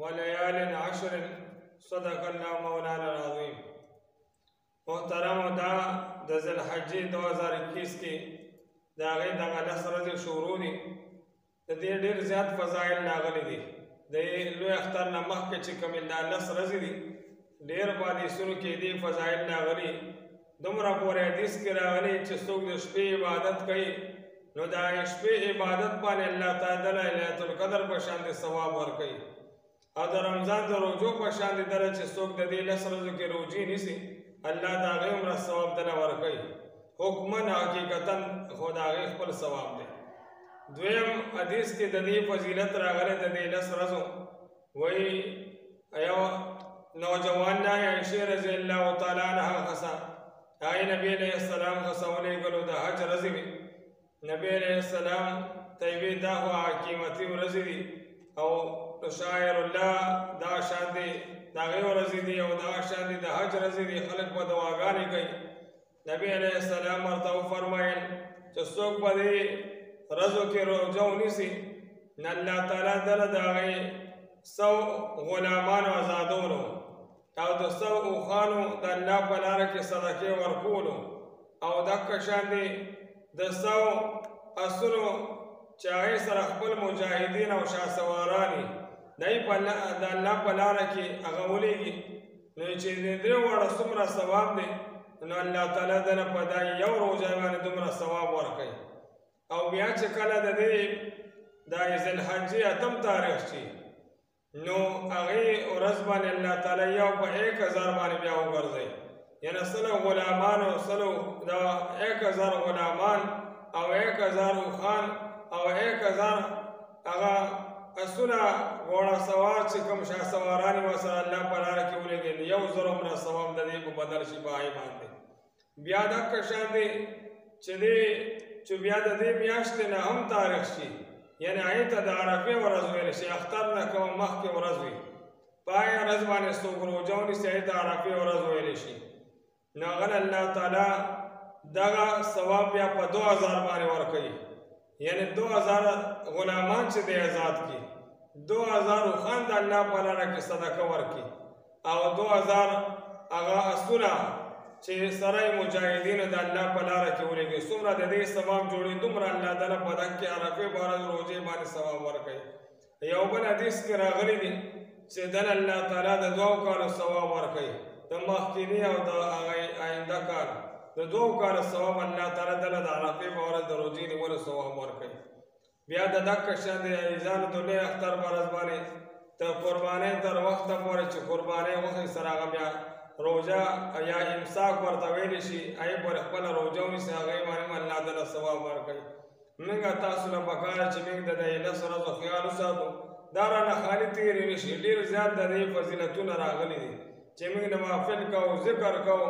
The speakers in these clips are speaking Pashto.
وليال عشر صدق الله مولانا العظیم. محترم دا د ذوالحجہ 2021 کې د هغې دغه 10 ورځې شروع دي. د دې ډېر زیات فضایل راغلي دي. د لوی اختر نه مخکې چې کومې دا 10 ورځې دي ډېر په حدیثونو کې دې فضایل راغلي. دومره پورې حدیث کې راغلي چې څوک د شپې عبادت کوي نو د شپې عبادت باندې الله تعالی لیلة القدر په شان د ثواب ورکوي، او د رمضان د روژو په شان د دله چې څوک د دې 10 ورځو کې روژې نیسي الله د هغې عمره ثواب دله ورکوي. حکمن حقیقتا خو د هغې خپل ثواب دی. دویم حدیث کې د دې فضیلت راغلی د دې 10 ورځو وایي یو نوجوان نه عائشې رضی الله تعالی عنها خسا هغې نبي علیه السلام خسا ولیږلو د حج ورځې وې. نبی علیہ السلام طیبی دا خو قیمتي ورځې دي او شاعر الله دا شان دي د هغې ورځې دي او دا شان دي د حج ورځې دي. خلک به دعاګانې کوي. نبی علیہ السلام ورته وفرمایل چې څوک په دې ورځو کې روژه ونیسي نو الله تعالی دله د هغې 100 غلامانو ازادولو او د 100 اوښانو د الله په لاره کې صدقې ورکولو او دقه شان دي د 100 اسونو چې هغې سره خپل مجاهدین او شهسواران یې دی د الله په لاره کې هغه ولیږي نو چې د درې واړه څومره ثواب دی نو الله تعالی دله په دا یو روژه باندې دومره ثواب ورکوي. او بیا چې کله د دې د ذوالحجې 8 تاریخ شي نو هغې ورځ باندې الله تعالی یو په 1000 باندې بیا وګرځوي، یعنی 100 غلامان او 1000 غلامان او 1000 اوښان او 1000 هغه اسونه غوړه سوار چې کوم شهسواران یې ورسره الله په لاره کې ولېږي نو 1000 عمره ثواب د دې په بدل شي په هغې باندې. بیا دقه شان دی چې بیا د دې میاشتې نه هم تاریخ شي یعنی هغې ته د عرفې ورځ ویلی شي. اختر نه کومه مخکې ورځ وي په هغې ورځ باندې څوک روژه ونیسي هغې ته عرفې ورځ ویلی شي نو هغه الله تعالی دغه ثواب بیا په 2000 باندې ورکوي، یعنی 2000 غلامان چې دی آزاد کړي، 2000 اوښان د الله په لاره کې صدقه ورکړي او 2000 هغه اسونه چې سره یې مجاهدینو د الله په لاره کې ولېږي. څومره د دې ثواب جوړي دومره الله تعالی په دغه عرفې په ورځ روژې باندې ثواب ورکوي. یو بل حدیث کې راغلی دی چې دله الله تعالی د 2 کالو ثواب ورکوي، د مخکیني او د آینده کال د 2 کالو ثواب الله تعالی دله د عرفې په ورځ د روژې نیولو ثواب ورکوي. بیا د دقه شان د عیزانو د لوی اختر په ورځ باندې تر قربانۍ تر وخته پورې چې قربانۍ وخت سره هغه بیا روژه یا امساک ورته ویلی شي هغې پورې خپله روژه ونیسي هغې باندې هم الله تعالی ثواب ورکوي. موږ تاسو له پکار چې موږ د دې 10 ورځو خیال وساتو دا رانه خالي تېرې نه شي. ډېر زیات د دې فضیلتونه راغلي دي چې موږ نوافل کوو، ذکر کوو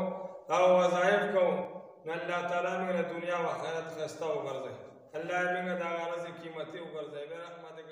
او وظایف کوو نو الله تعالی موږ د دنیا و آخرت ښایسته وګرځوي. الله موږ د هغه ورځې قیمتي وګرځوي. برحمتک